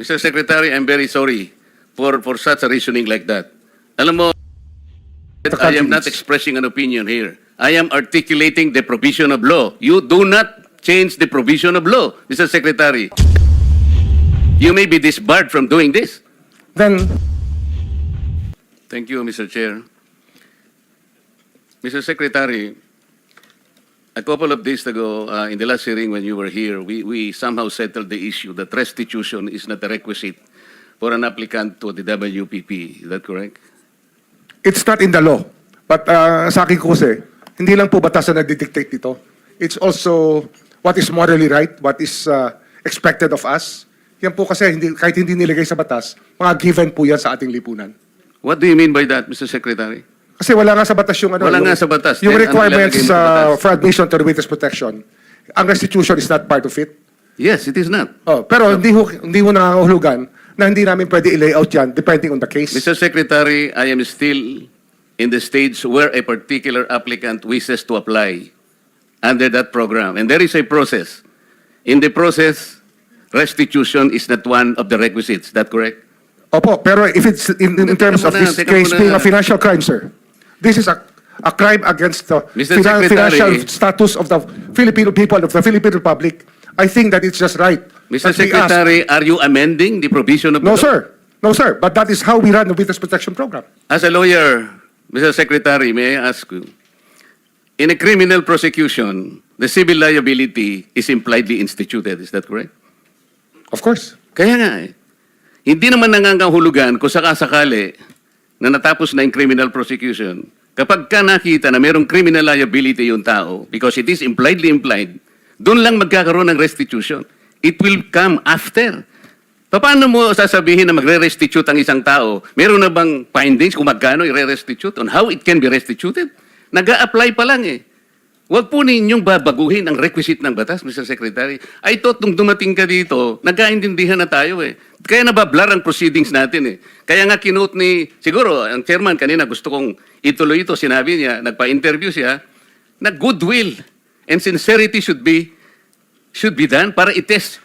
Mr. Secretary, I'm very sorry for such a reasoning like that. Alam mo, I am not expressing an opinion here. I am articulating the provision of law. You do not change the provision of law, Mr. Secretary. You may be disbarred from doing this. Then, Thank you, Mr. Chair. Mr. Secretary, a couple of days ago, in the last hearing when you were here, we somehow settled the issue that restitution is not a requisite for an applicant to the WPP. Is that correct? it's not in the law. But sa akin ko kasi, hindi lang po batas na nagdidictate dito. It's also what is morally right, what is expected of us. Yan po kasi kahit hindi nilagay sa batas, mga given po yan sa ating lipunan. What do you mean by that, Mr. Secretary? Kasi wala nga sa batas yung ano. Wala nga sa batas. Yung Then, requirements ano ilalagay mo sa batas? for admission to the witness protection. Ang restitution is not part of it. Yes, it is not. Oh, pero hindi mo nangangahulugan na hindi namin pwede i-layout yan depending on the case. Mr. Secretary, I am still in the stage where a particular applicant wishes to apply under that program. And there is a process. In the process, restitution is not one of the requisites. Is that correct? Opo, pero if it's in terms of this case being a financial crime, sir, this is a crime against the Mr. Secretary, financial status of the Filipino people, of the Philippine Republic. I think that it's just right. Mr. that we ask. Secretary, are you amending the provision of the No, law? sir. No, sir. But that is how we run the witness protection program. As a lawyer, Mr. Secretary, may I ask you, in a criminal prosecution, the civil liability is impliedly instituted. Is that correct? Of course. Kaya nga eh. Hindi naman nangangahulugan kung sakasakali na natapos na yung criminal prosecution. Kapag ka nakita na mayroong criminal liability yung tao, because it is impliedly implied, doon lang magkakaroon ng restitution. It will come after. Paano mo sasabihin na magre-restitute ang isang tao? Meron na bang findings kung magkano i-restitute on how it can be restituted? Nag-a-apply pa lang eh. Huwag po ninyong babaguhin ang requisite ng batas, Mr. Secretary. I thought nung dumating ka dito, nagkaintindihan na tayo eh. Kaya nabablar ang proceedings natin eh. Kaya nga kinote ni, siguro, ang chairman kanina gusto kong ituloy ito, sinabi niya, nagpa-interview siya, na goodwill and sincerity should be done para i-test.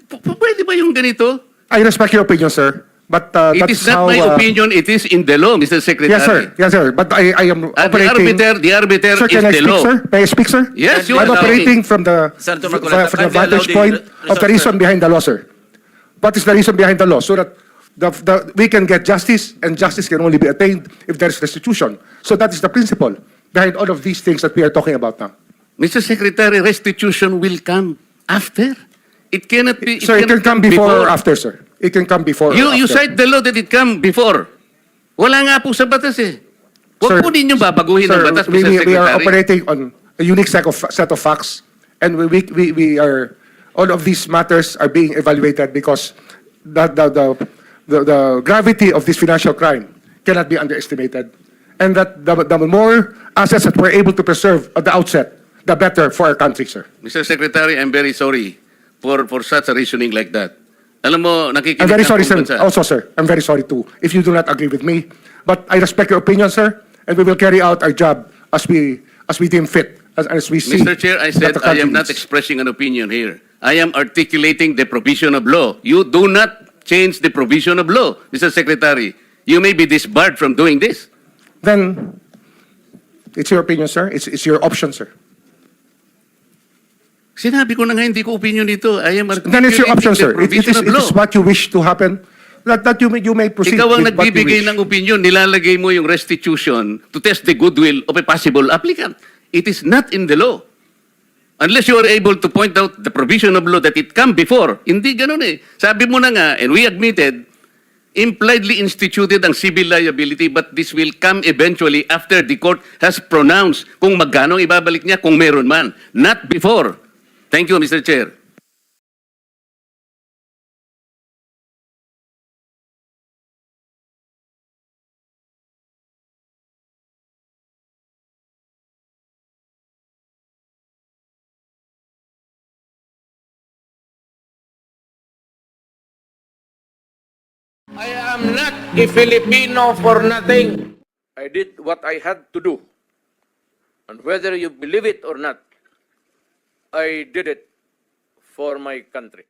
Pwede ba yung ganito? I respect your opinion, sir. But It is not my opinion, it is in the law, Mr. Secretary. Yes, sir. Yes, sir. But I am operating. The arbiter Sir, is can I the speak, law. sir? May I speak, sir? Yes, you I'm are operating from the Senator Marcoleta, kindly vantage allow the point of the resource, reason sir. behind the law, sir. What is the reason behind the law? So that we can get justice, and justice can only be attained if there is restitution. So that is the principle behind all of these things that we are talking about now. Mr. Secretary, restitution will come after. It cannot be. So it can come before or after, sir. It can come before or You after. cite the law that it come before. Wala nga po sa batas eh. Huwag Sir, po ninyo babaguhin ang Sir, batas, we Mr. Secretary. are operating on a unique set of facts, and we are, all of these matters are being evaluated because the gravity of this financial crime cannot be underestimated, and that the more assets that we're able to preserve at the outset, the better for our country, sir. Mr. Secretary, I'm very sorry for such a reasoning like that. Alam mo, nakikinig I'm very ang sorry, sir. buong bansa. Also, sir, I'm very sorry too if you do not agree with me, but I respect your opinion, sir, and we will carry out our job as we deem fit, as we see. Mr. Chair, I said that the I country am not needs. expressing an opinion here. I am articulating the provision of law. You do not change the provision of law, Mr. Secretary. You may be disbarred from doing this. Then it's your opinion, sir. It's your option, sir. Sinabi ko na nga, hindi ko opinion dito. I am Then it's your option, sir. the It provision of law. is what you wish to happen. That you may proceed Ikaw ang with what you nagbibigay wish. ng opinion, nilalagay mo yung restitution to test the goodwill of a possible applicant. It is not in the law. Unless you are able to point out the provision of law that it come before. Hindi ganun eh. Sabi mo na nga, and we admitted, impliedly instituted ang civil liability, but this will come eventually after the court has pronounced kung magkano ang ibabalik niya, kung meron man. Not before. Thank you, Mr. Chair. I am not a Filipino for nothing. I did what I had to do. And whether you believe it or not, I did it for my country.